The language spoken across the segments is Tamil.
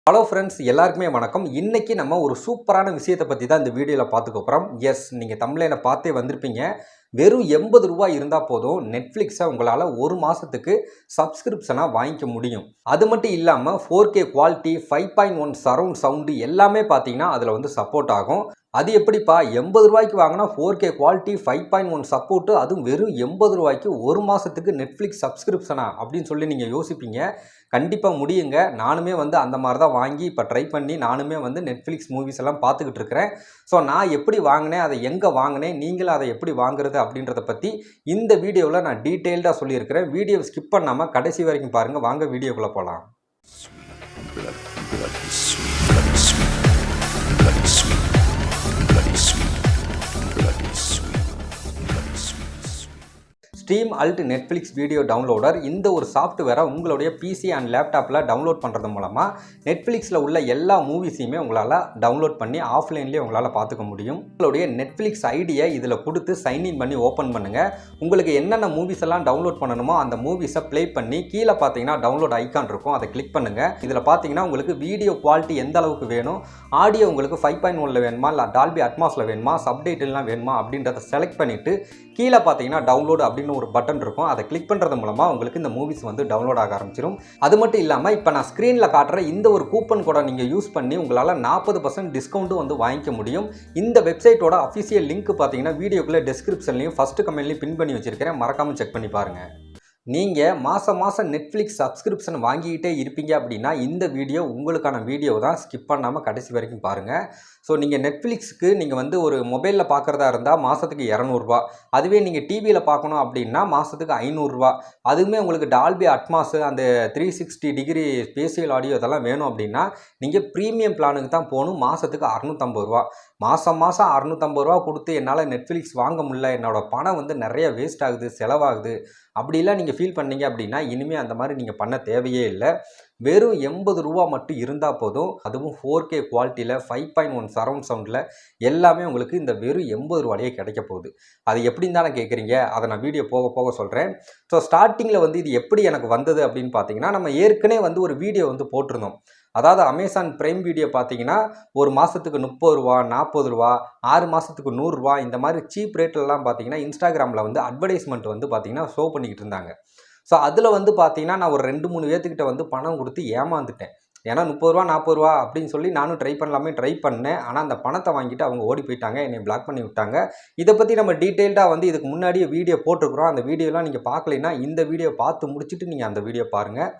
ஹலோ ஃப்ரெண்ட்ஸ், எல்லாருக்குமே வணக்கம். இன்னைக்கு நம்ம ஒரு சூப்பரான விஷயத்தை பற்றி தான் இந்த வீடியோவில் பார்த்துக்க போகிறோம். எஸ், நீங்கள் தமிழில் பார்த்தே வந்திருப்பீங்க. வெறும் ரூ. 80 இருந்தால் போதும் நெட்ஃப்ளிக்ஸை உங்களால் ஒரு மாதத்துக்கு சப்ஸ்கிரிப்ஷனாக வாங்கிக்க முடியும். அது மட்டும் இல்லாமல் 4K குவாலிட்டி, 5.1 சரவுண்ட் சவுண்டு எல்லாமே பார்த்தீங்கன்னா அதில் வந்து சப்போர்ட் ஆகும். அது எப்படிப்பா ரூ. 80 வாங்கினா 4K குவாலிட்டி, 5.1 சப்போர்ட்டு, அதுவும் வெறும் ரூ. 80 ஒரு மாதத்துக்கு நெட்ஃப்ளிக்ஸ் சப்ஸ்கிரிப்ஷனா அப்படின்னு சொல்லி நீங்கள் யோசிப்பீங்க. கண்டிப்பாக முடியுங்க. நானுமே வந்து அந்த மாதிரி தான் வாங்கி இப்போ ட்ரை பண்ணி நானுமே வந்து நெட்ஃப்ளிக்ஸ் மூவிஸ் எல்லாம் பார்த்துக்கிட்டு இருக்கிறேன். ஸோ நான் எப்படி வாங்கினேன், அதை எங்கே வாங்கினேன், நீங்களும் அதை எப்படி வாங்குறது அப்படின்றத பற்றி இந்த வீடியோவில் நான் டீட்டெயில்டாக சொல்லியிருக்கிறேன். வீடியோவை ஸ்கிப் பண்ணாமல் கடைசி வரைக்கும் பாருங்கள். வாங்க வீடியோக்குள்ளே போகலாம். Stream Alt Netflix video downloader இந்த ஒரு சாஃப்ட்வேரை உங்களுடைய பிசி அண்ட் லேப்டாப்பில் டவுன்லோட் பண்ணுறது மூலமாக நெட்ஃப்ளிக்ஸில் உள்ள எல்லா மூவிஸையுமே உங்களால் டவுன்லோட் பண்ணி ஆஃப்லைன்லேயே உங்களால் பார்த்துக்க முடியும். உங்களுடைய நெட்ஃப்ளிக்ஸ் ஐடியை இதில் கொடுத்து சைன்இன் பண்ணி ஓப்பன் பண்ணுங்கள். உங்களுக்கு என்னென்ன மூவிஸ் எல்லாம் டவுன்லோட் பண்ணணுமோ அந்த மூவிஸை ப்ளே பண்ணி கீழே பார்த்தீங்கன்னா டவுன்லோட் ஐக்கான் இருக்கும், அதை கிளிக் பண்ணுங்கள். இதில் பார்த்தீங்கன்னா உங்களுக்கு வீடியோ குவாலிட்டி எந்த அளவுக்கு வேணும், ஆடியோ உங்களுக்கு 5.1 வேணுமா, இல்லை டால்பி அட்மாஸில் வேணுமா, சப்டைட்டில்லாம் வேணுமா அப்படின்றத செலக்ட் பண்ணிவிட்டு கீழே பார்த்தீங்கன்னா டவுன்லோடு அப்படின்னு ஒரு பட்டன் இருக்கும், அதை கிளிக் பண்ணுறது மூலமாக உங்களுக்கு இந்த மூவிஸ் வந்து டவுன்லோட் ஆக ஆரம்பிச்சிடும். அது மட்டும் இல்லாமல் இப்போ நான் ஸ்க்ரீனில் காட்டுற இந்த ஒரு கூப்பன் கோடை நீங்கள் யூஸ் பண்ணி உங்களால் 40% டிஸ்கவுண்ட்டும் வந்து வாங்கிக்க முடியும். இந்த வெப்சைட்டோட அஃபிஷியல் லிங்க் பார்த்தீங்கன்னா வீடியோக்குள்ளே டிஸ்கிரிப்ஷன்லையும் ஃபஸ்ட்டு கமெண்ட்லையும் பின் பண்ணி வச்சிருக்கிறேன். மறக்காமல் செக் பண்ணி பாருங்கள். நீங்கள் மாதம் நெட்ஃப்ளிக்ஸ் சப்ஸ்கிரிப்ஷன் வாங்கிக்கிட்டே இருப்பீங்க அப்படின்னா இந்த வீடியோ உங்களுக்கான வீடியோ தான். ஸ்கிப் பண்ணாமல் கடைசி வரைக்கும் பாருங்கள். ஸோ நீங்கள் நெட்ஃப்ளிக்ஸுக்கு நீங்கள் வந்து ஒரு மொபைலில் பார்க்குறதா இருந்தால் மாதத்துக்கு ரூ. 200. அதுவே நீங்கள் டிவியில் பார்க்கணும் அப்படின்னா மாதத்துக்கு ரூ. 500. அதுவுமே உங்களுக்கு டால்பி அட்மாஸு அந்த 360 டிகிரி ஸ்பேஷியல் ஆடியோ இதெல்லாம் வேணும் அப்படின்னா நீங்கள் ப்ரீமியம் பிளானுக்கு தான் போகணும். மாதத்துக்கு ரூ. 650. மாதம் ரூ. 650 கொடுத்து என்னால் நெட்ஃப்ளிக்ஸ் வாங்க முடியல, என்னோடய பணம் வந்து நிறைய வேஸ்ட் ஆகுது, செலவாகுது அப்படிலாம் நீங்கள் ஃபீல் பண்ணீங்க அப்படின்னா இனிமேல் அந்த மாதிரி நீங்கள் பண்ண தேவையே இல்லை. வெறும் ரூ. 80 மட்டும் இருந்தால் போதும். அதுவும் 4K குவாலிட்டியில் 5.1 சரவுண்ட் சவுண்டில் எல்லாமே உங்களுக்கு இந்த வெறும் ரூ. 80 கிடைக்க போகுது. அது எப்படின்னு தானே கேட்குறீங்க, அதை நான் வீடியோ போக போக சொல்கிறேன். ஸோ ஸ்டார்டிங்கில் வந்து இது எப்படி எனக்கு வந்தது அப்படின்னு பார்த்தீங்கன்னா, நம்ம ஏற்கனவே வந்து ஒரு வீடியோ வந்து போட்டிருந்தோம். அதாவது அமேசான் பிரைம் வீடியோ பார்த்தீங்கன்னா ஒரு மாதத்துக்கு ரூ. 30, ரூ. 40, 6 மாதத்துக்கு ரூ. 100 இந்த மாதிரி சீப் ரேட்லலாம் பார்த்தீங்கன்னா இன்ஸ்டாகிராமில் வந்து அட்வர்டைஸ்மெண்ட் வந்து பார்த்தீங்கன்னா ஷோ பண்ணிக்கிட்டு இருந்தாங்க. ஸோ அதில் வந்து பார்த்தீங்கன்னா நான் ஒரு 2-3 பேர்த்துக்கிட்ட வந்து பணம் கொடுத்து ஏமாந்துட்டேன். ஏன்னா ரூ. 30, ரூ. 40 அப்படின்னு சொல்லி நானும் ட்ரை பண்ணேன். ஆனால் அந்த பணத்தை வாங்கிட்டு அவங்க ஓடி போயிட்டாங்க, என்னை பிளாக் பண்ணி விட்டாங்க. இதை பற்றி நம்ம டீட்டெயில்டாக வந்து இதுக்கு முன்னாடியே வீடியோ போட்டிருக்கிறோம். அந்த வீடியோலாம் நீங்கள் பார்க்கலைன்னா இந்த வீடியோ பார்த்து முடிச்சுட்டு நீங்கள் அந்த வீடியோ பாருங்கள்.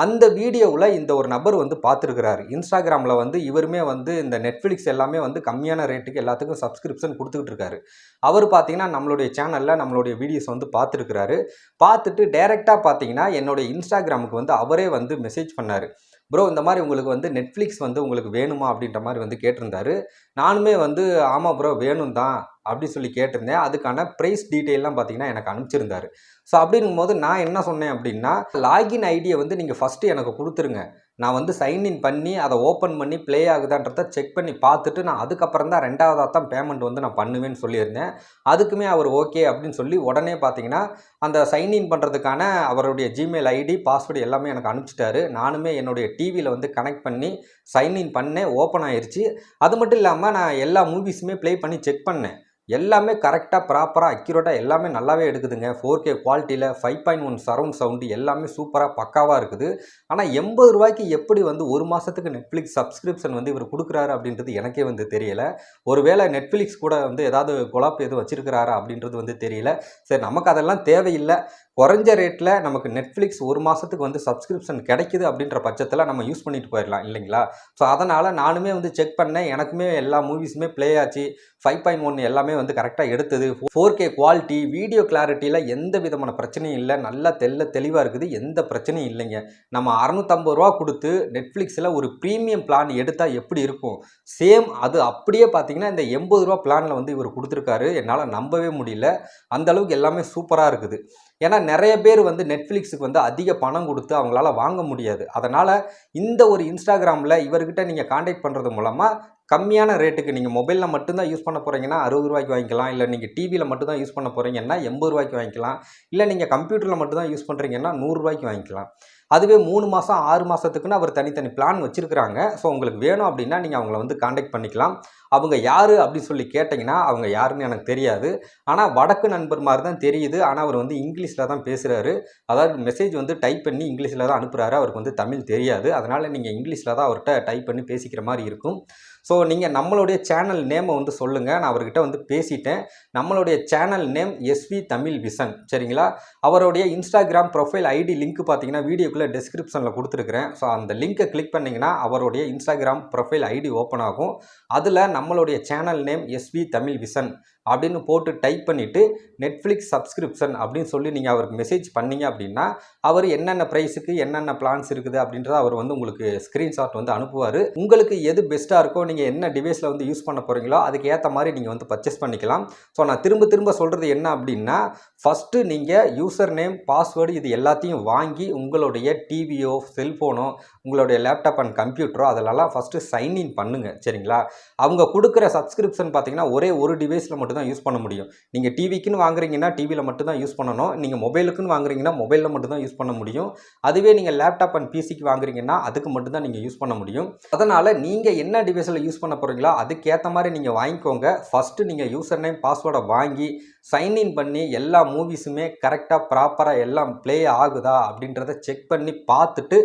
அந்த வீடியோவில் இந்த ஒரு நபர் வந்து பார்த்துருக்கிறாரு. இன்ஸ்டாகிராமில் வந்து இவருமே வந்து இந்த நெட்ஃப்ளிக்ஸ் எல்லாமே வந்து கம்மியான ரேட்டுக்கு எல்லாத்துக்கும் சப்ஸ்கிரிப்ஷன் கொடுத்துக்கிட்டு இருக்காரு. அவர் பார்த்தீங்கன்னா நம்மளுடைய சேனலில் நம்மளுடைய வீடியோஸ் வந்து பார்த்துருக்கிறாரு. பார்த்துட்டு டைரெக்டாக பார்த்தீங்கன்னா என்னுடைய இன்ஸ்டாகிராமுக்கு வந்து அவரே வந்து மெசேஜ் பண்ணார். ப்ரோ, இந்த மாதிரி உங்களுக்கு வந்து நெட்ஃப்ளிக்ஸ் வந்து உங்களுக்கு வேணுமா அப்படின்ற மாதிரி வந்து கேட்டிருந்தாரு. நானுமே வந்து ஆமாம் ப்ரோ வேணும் தான் அப்படி சொல்லி கேட்டிருந்தேன். அதுக்கான ப்ரைஸ் டீட்டெயிலாம் பார்த்தீங்கன்னா எனக்கு அனுப்பிச்சிருந்தாரு. ஸோ அப்படிங்கும்போது நான் என்ன சொன்னேன் அப்படின்னா, லாகின் ஐடியை வந்து நீங்கள் ஃபஸ்ட்டு எனக்கு கொடுத்துருங்க. நான் வந்து சைன்இன் பண்ணி அதை ஓப்பன் பண்ணி ப்ளே ஆகுதான்றதை செக் பண்ணி பார்த்துட்டு நான் அதுக்கப்புறம் தான் 2வதாக தான் பேமெண்ட் வந்து நான் பண்ணுவேன்னு சொல்லியிருந்தேன். அதுக்குமே அவர் ஓகே அப்படின்னு சொல்லி உடனே பார்த்தீங்கன்னா அந்த சைன்இன் பண்ணுறதுக்கான அவருடைய ஜிமெயில் ஐடி, பாஸ்வேர்டு எல்லாமே எனக்கு அனுப்பிச்சிட்டாரு. நானுமே என்னுடைய டிவியில் வந்து கனெக்ட் பண்ணி சைன்இன் பண்ணேன். ஓப்பன் ஆயிடுச்சு. அது மட்டும் இல்லாமல் நான் எல்லா மூவிஸுமே ப்ளே பண்ணி செக் பண்ணேன். எல்லாமே கரெக்டாக, ப்ராப்பராக, அக்யூரேட்டாக எல்லாமே நல்லாவே எடுக்குதுங்க. 4K குவாலிட்டியில் 5.1 சரவுண்ட் சவுண்டு எல்லாமே சூப்பராக பக்காவாக இருக்குது. ஆனால் ரூ. 80 எப்படி வந்து ஒரு மாதத்துக்கு நெட்ஃப்ளிக்ஸ் சப்ஸ்கிரிப்ஷன் வந்து இவர் கொடுக்குறாரு அப்படின்றது எனக்கே வந்து தெரியலை. ஒருவேளை நெட்ஃப்ளிக்ஸ் கூட வந்து ஏதாவது கொலாப் எதுவும் வச்சிருக்கிறாரா அப்படின்றது வந்து தெரியல. சரி, நமக்கு அதெல்லாம் தேவையில்லை. குறைஞ்ச ரேட்டில் நமக்கு நெட்ஃப்ளிக்ஸ் ஒரு மாதத்துக்கு வந்து சப்ஸ்கிரிப்ஷன் கிடைக்குது அப்படின்ற பட்சத்தில் நம்ம யூஸ் பண்ணிட்டு போயிடலாம் இல்லைங்களா? ஸோ அதனால் நானுமே வந்து செக் பண்ணேன். எனக்குமே எல்லா மூவிஸுமே ப்ளே ஆச்சு. 5.1 எல்லாமே வந்து கரெக்டாக எடுத்தது. 4K குவாலிட்டி, வீடியோ கிளாரிட்டியில் எந்த விதமான பிரச்சனையும் இல்லை. நல்லா தெளிவாக இருக்குது. எந்த பிரச்சனையும் இல்லைங்க. நம்ம ரூ. 650 கொடுத்து நெட்ஃப்ளிக்ஸில் ஒரு ப்ரீமியம் பிளான் எடுத்தால் எப்படி இருக்கும், சேம் அது அப்படியே பார்த்தீங்கன்னா இந்த ரூ. 80 பிளானில் வந்து இவர் கொடுத்துருக்காரு. என்னால் நம்பவே முடியல. அந்தளவுக்கு எல்லாமே சூப்பராக இருக்குது. ஏன்னா நிறைய பேர் வந்து நெட்ஃப்ளிக்ஸுக்கு வந்து அதிக பணம் கொடுத்து அவங்களால வாங்க முடியாது. அதனால் இந்த ஒரு இன்ஸ்டாகிராமில் இவர்கிட்ட நீங்கள் காண்டாக்ட் பண்ணுறது மூலமாக கம்மியான ரேட்டுக்கு நீங்கள் மொபைலில் மட்டும்தான் யூஸ் பண்ண போகிறீங்கன்னா ரூ. 60 வாங்கிக்கலாம். இல்லை நீங்கள் டிவியில் மட்டும்தான் யூஸ் பண்ண போகிறீங்கன்னா ரூ. 80 வாங்கிக்கலாம். இல்லை நீங்கள் கம்ப்யூட்டரில் மட்டும்தான் யூஸ் பண்ணுறீங்கன்னா ரூ. 100 வாங்கிக்கலாம். அதுவே 3 மாதம் 6 மாதத்துக்குன்னு அவர் தனித்தனி பிளான் வச்சுருக்கிறாங்க. ஸோ உங்களுக்கு வேணும் அப்படின்னா நீங்கள் அவங்கள வந்து காண்டாக்ட் பண்ணிக்கலாம். அவங்க யார் அப்படி சொல்லி கேட்டிங்கன்னா அவங்க யாருன்னு எனக்கு தெரியாது. ஆனால் வடக்கு நண்பர் மாதிரி தான் தெரியுது. ஆனால் அவர் வந்து இங்கிலீஷில் தான் பேசுகிறாரு. அதாவது மெசேஜ் வந்து டைப் பண்ணி இங்கிலீஷில் தான் அனுப்புகிறாரு. அவருக்கு வந்து தமிழ் தெரியாது. அதனால் நீங்கள் இங்கிலீஷில் தான் அவர்கிட்ட டைப் பண்ணி பேசிக்கிற மாதிரி இருக்கும். ஸோ நீங்கள் நம்மளுடைய சேனல் நேமை வந்து சொல்லுங்கள். நான் அவர்கிட்ட வந்து பேசிட்டேன். நம்மளுடைய channel name SV Tamil vision, சரிங்களா? அவருடைய இன்ஸ்டாகிராம் ப்ரொஃபைல் ஐடி லிங்க் பார்த்தீங்கன்னா வீடியோக்குள்ளே டிஸ்கிரிப்ஷனில் கொடுத்துருக்குறேன். ஸோ அந்த லிங்க்கை கிளிக் பண்ணிங்கன்னா அவருடைய இன்ஸ்டாகிராம் ப்ரொஃபைல் ஐடி ஓப்பன் ஆகும். அதில் நம்மளுடைய channel name SV Tamil vision அப்படின்னு போட்டு டைப் பண்ணிவிட்டு நெட்ஃப்ளிக்ஸ் சப்ஸ்கிரிப்ஷன் அப்படின்னு சொல்லி நீங்கள் அவருக்கு மெசேஜ் பண்ணீங்க அப்படின்னா அவர் என்னென்ன ப்ரைஸுக்கு என்னென்ன பிளான்ஸ் இருக்குது அப்படின்றத அவர் வந்து உங்களுக்கு ஸ்க்ரீன்ஷாட் வந்து அனுப்புவார். உங்களுக்கு எது பெஸ்ட்டாக இருக்கோ, நீங்கள் என்ன டிவைஸில் வந்து யூஸ் பண்ண போகிறீங்களோ அதுக்கு ஏற்ற மாதிரி நீங்கள் வந்து பர்ச்சேஸ் பண்ணிக்கலாம். ஸோ நான் திரும்ப சொல்கிறது என்ன அப்படின்னா, ஃபஸ்ட்டு நீங்கள் யூசர் நேம், பாஸ்வேர்டு இது எல்லாத்தையும் வாங்கி உங்களுடைய டிவியோ, செல்ஃபோனோ, உங்களுடைய லேப்டாப் அண்ட் கம்ப்யூட்டரோ அதிலெல்லாம் ஃபஸ்ட்டு சைன்இன் பண்ணுங்கள், சரிங்களா? அவங்க கொடுக்குற சப்ஸ்கிரிப்ஷன் பார்த்தீங்கன்னா ஒரே ஒரு டிவைஸில் மட்டும் தான் யூஸ் பண்ண முடியும். நீங்கள் டிவிக்குன்னு வாங்குறீங்கன்னா டிவியில் மட்டும் தான் யூஸ் பண்ணணும். நீங்கள் மொபைலுக்குன்னு வாங்குறீங்கன்னா மொபைலில் மட்டும் தான் யூஸ் பண்ண முடியும். அதுவே நீங்கள் லேப்டாப் அண்ட் பிசிக்கு வாங்குறீங்கன்னா அதுக்கு மட்டும் தான் நீங்கள் யூஸ் பண்ண முடியும். அதனால் நீங்கள் என்ன டிவைஸில் யூஸ் பண்ண போகிறீங்களோ அதுக்கேற்ற மாதிரி நீங்கள் வாங்கிக்கோங்க. ஃபஸ்ட்டு நீங்கள் யூசர் நேம், பாஸ்வேர்டை வாங்கி சைன்இன் பண்ணி எல்லா மூவிஸுமே கரெக்டாக ப்ராப்பராக எல்லாம் ப்ளே ஆகுதா அப்படின்றத செக் பண்ணி பார்த்துட்டு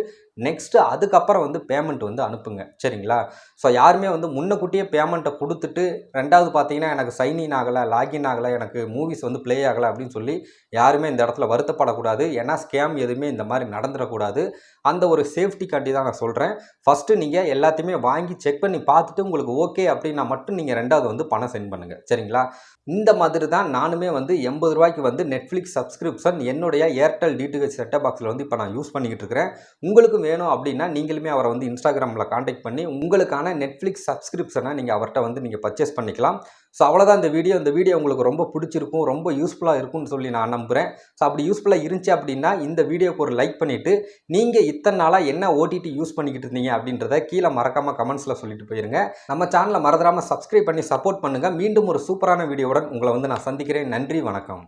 நெக்ஸ்ட்டு அதுக்கப்புறம் வந்து பேமெண்ட் வந்து அனுப்புங்க, சரிங்களா? ஸோ யாருமே வந்து முன்னக்கூட்டியே பேமெண்ட்டை கொடுத்துட்டு ரெண்டாவது பார்த்தீங்கன்னா எனக்கு சைன்இன் ஆகலை, லாகின் ஆகலை, எனக்கு மூவிஸ் வந்து ப்ளே ஆகலை அப்படின்னு சொல்லி யாருமே இந்த இடத்துல வருத்தப்படக்கூடாது. ஏன்னா ஸ்கேம் எதுவுமே இந்த மாதிரி நடந்துடக்கூடாது. அந்த ஒரு சேஃப்டிக்காண்டி தான் நான் சொல்கிறேன். ஃபஸ்ட்டு நீங்கள் எல்லாத்தையுமே வாங்கி செக் பண்ணி பார்த்துட்டு உங்களுக்கு ஓகே அப்படின்னா மட்டும் நீங்கள் ரெண்டாவது வந்து பணம் சென்ட் பண்ணுங்கள், சரிங்களா? இந்த மாதிரி தான் நானுமே வந்து ₹80 வந்து நெட்ஃப்ளிக்ஸ் சப்ஸ்கிரிப்ஷன் என்னுடைய ஏர்டெல் டிடிஹெச் செட்டப் பாக்ஸில் வந்து இப்போ நான் யூஸ் பண்ணிக்கிட்டு இருக்கிறேன். உங்களுக்கும் வேணும் அப்படின்னா நீங்களுமே அவரை வந்து இன்ஸ்டாகிராமில் காண்டாக்ட் பண்ணி உங்களுக்கான நெட்ஃப்ளிக்ஸ் சப்ஸ்கிரிப்ஷனை நீங்கள் அவர்கிட்ட வந்து நீங்கள் பர்ச்சேஸ் பண்ணிக்கலாம். ஸோ அவ்வளோதான் இந்த வீடியோ உங்களுக்கு ரொம்ப பிடிச்சிருக்கும், ரொம்ப யூஸ்ஃபுல்லாக இருக்கும்னு சொல்லி நான் நம்புகிறேன். ஸோ அப்படி யூஸ்ஃபுல்லாக இருந்துச்சு அப்படின்னா இந்த வீடியோக்கு ஒரு லைக் பண்ணிவிட்டு நீங்கள் இத்தனை நாளாக என்ன ஓடிடி யூஸ் பண்ணிக்கிட்டு இருந்தீங்க அப்படின்றத கீழே மறக்காமல் கமெண்ட்ஸில் சொல்லிட்டு போயிருங்க. நம்ம சேனலை மறந்துடாமல் சப்ஸ்கிரைப் பண்ணி சப்போர்ட் பண்ணுங்கள். மீண்டும் ஒரு சூப்பரான வீடியோவுடன் உங்களை வந்து நான் சந்திக்கிறேன். நன்றி, வணக்கம்.